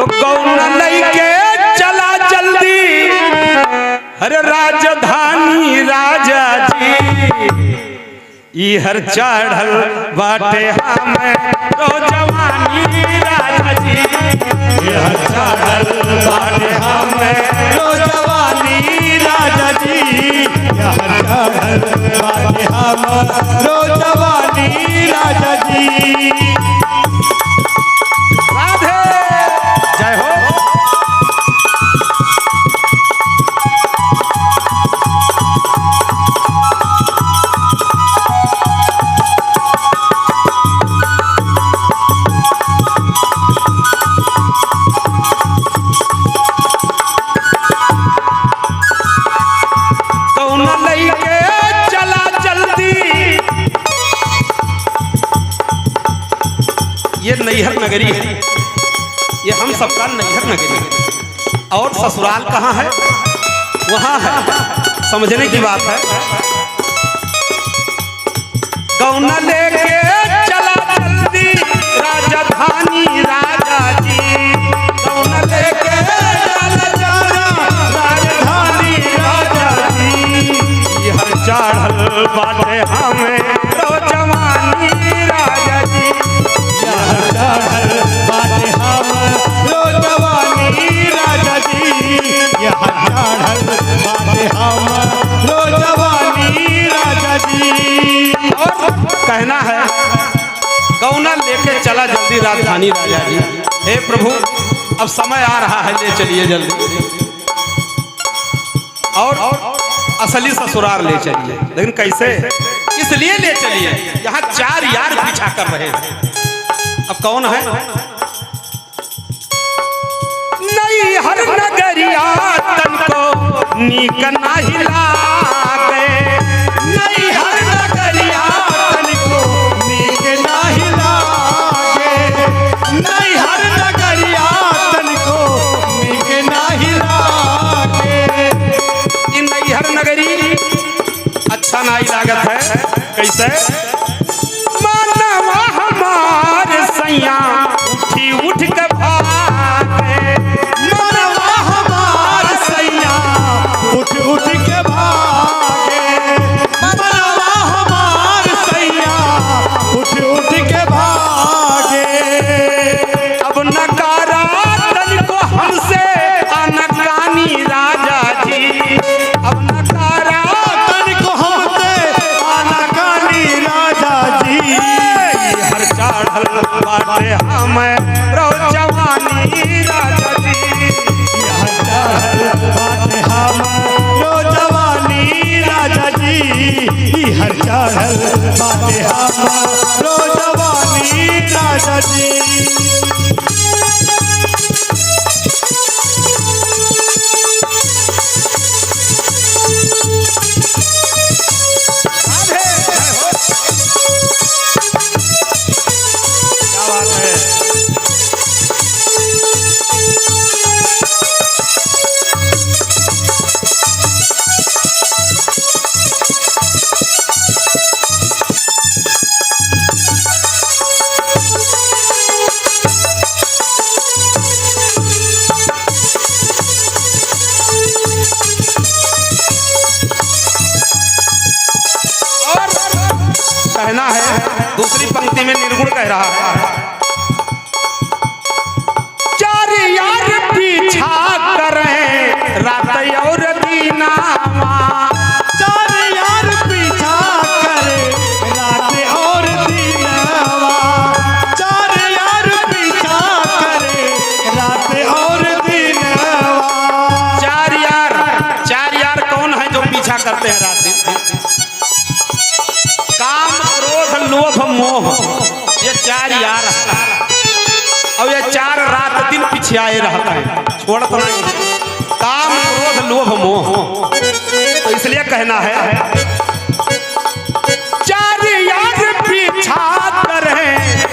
तो गौना लइके चला जल्दी, अरे राजधानी राजा जी, इहर चढ़ल बाटे हमें रो जवानी राजा जी, इहर चढ़ल बाटे हमें रो जवानी राजा जी, इहर चढ़ल बाटे हमें रो जवानी राजा जी। राधे जय हो। ये नैहर नगरी है, ये हम सबका नैहर नगरी है। और ससुराल कहाँ है? वहाँ है, समझने की बात है। गौना लेके चला जल्दी राजधानी राजा जी, गौना लेके चला राजधानी राजा जी, इहर चढ़ल बाटे हमें रो जवानी राजा जी, चढ़ल बाटे हम रो जवानी राजा जी, यहाँ चढ़ल बाटे हम रो जवानी राजा जी। और कहना है गौना लेके चला जल्दी राजधानी राजा जी। हे प्रभु अब समय आ रहा है, ले चलिए जल्दी, और असली ससुराल ले चलिए। लेकिन कैसे? इसलिए ले चलिए, यहाँ 4 यार पीछा कर रहे हैं। अब कौन है? नैहर नगरिया तनको नीक नाही लागे, नैहर नगरिया तनको नीक नाही लागे, नैहर नगरिया तनको नीक नाही लागे। इन नैहर नगरी अच्छा नहीं लागत है। कैसे? मानवा हमार सैया उठी उठ के भागे, मानवा हमार सैया उठ उठ के भागे, मानवा हमार सैया उठ उठ के भागे। अब नकारा तनको हमसे अनकानी राजा जी, अब नकारा तनको हमसे अनकानी राजा जी, हर चढ़ल बाटे हमें रो जवानी राजा जी, हर चढ़ल बाटे हमें रो जवानी राजा जी, हर चढ़ल बाटे हमें रो जवानी राजा जी। कहना है दूसरी पंक्ति में निर्गुण कह रहा है, 4 यार पीछा करें रात और दीनावा, 4 यार पीछा करें रात और दीनावा, 4 यार पीछा करें रात और दीनावा। 4 यार कौन है जो पीछा करते हैं रात दिन? काम क्रोध लोभ मोह, ये 4 यार है, और ये 4 रात दिन पीछे आए रहता है, छोड़ता नहीं। काम क्रोध लोभ मोह, तो इसलिए कहना है 4 यार पीछा करे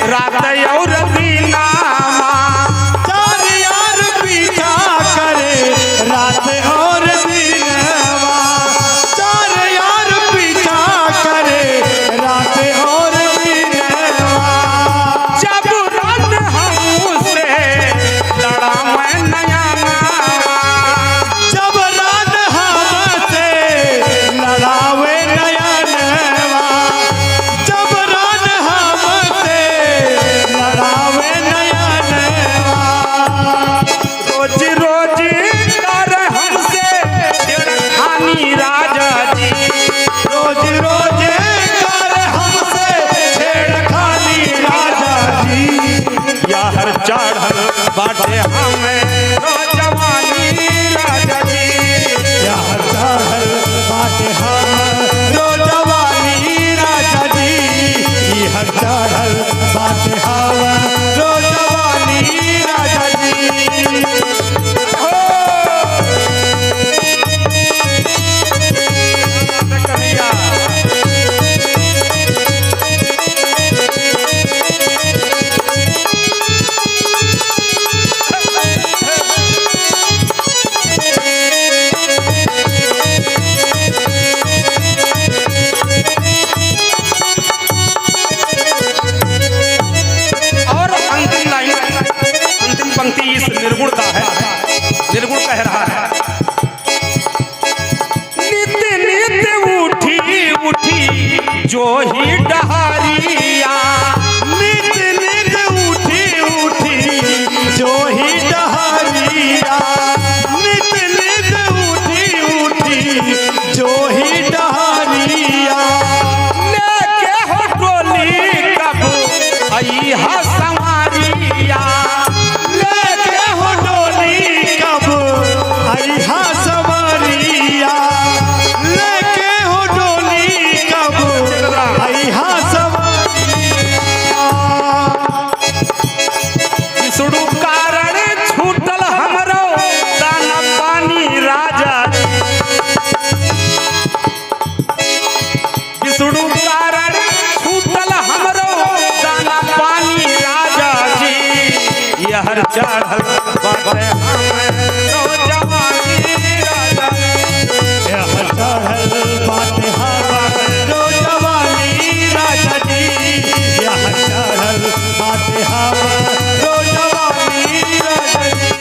रात और दीनावा, 4 यार पीछा करे रात और दीनावा, 4 यार पीछा करे रात और दीनावा। जब रात हमसे लड़ा बाटे हमें रो जवानी राजा जी यह चढ़ल बाटे हमरो जवानी राजा जी यह चढ़ल बाटे हमरो जवानी राजा जी हो कन्हैया पंक्ति इस निर्गुण का है। निर्गुण कह रहा है नित्य नित्य उठी उठी जो ही डहारिया नित्य नित्य उठी उठी जो ही डहारिया नित्य नित्य उठी उठी जो ही डहारिया लेके हो टोली कब आई हा संवारिया अरिहा सवारिया लेके हो डोली कब अरिहा सवारिया विष्णु कारण छूटल हमरो दाना पानी राजा विष्णु कारण छूटल हमरो दाना पानी राजा जी यहर चढ़ल बाटे